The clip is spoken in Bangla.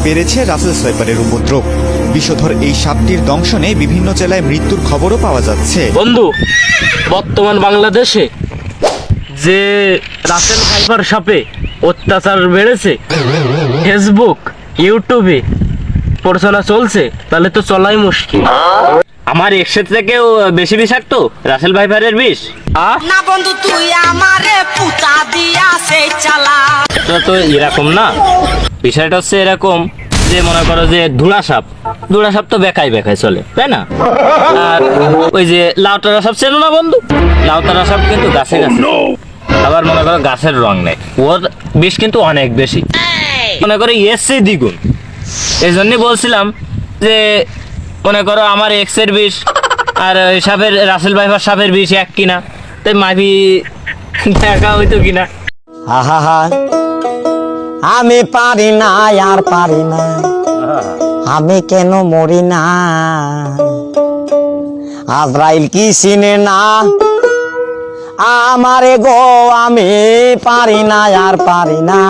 বেড়েছে রাসেলস ভাইপারের উপদ্রব। বিষধর এই সাপটির দংশনে বিভিন্ন জেলায় মৃত্যুর খবরও পাওয়া যাচ্ছে। বন্ধু, বর্তমান বাংলাদেশে যে রাসেল ভাইপার সাপে অত্যাচার বেড়েছে, ফেসবুক ইউটিউবে প্রচারণা চলছে, তাহলে তো চলাই মুশকিল। আমার এক্সের থেকেও বেশি বিষাক্ত রাসেল ভাইপারের বিষ। না বন্ধু তুই আমারে পুতা দিয়া সেই চালা। তো এরকম না, বিষয়টা হচ্ছে এরকম যে মনে করো যে ধুলা সাপ তো বেকায় চলে, তাই না? আর ওই যে লাউতারা সাপ চেনো না বন্ধু? লাউতারা সাপ কিন্তু গাছে আবার মনে করো গাছের রং নেই, ওর বিষ কিন্তু অনেক বেশি, মনে করো এসে দ্বিগুণ। এই জন্যই বলছিলাম যে মনে করো আমার এক্সের বিষ আর ওই সাপের রাসেল ভাইপার সাপের বিষ এক কিনা, তাই মাভি দেখা হইতো কিনা। আহা, আমি পারি না আর পারি না, আমি কেন মরি না? আজরাইল কি চিনে না আমারে গো, আমি পারি না আর পারি না।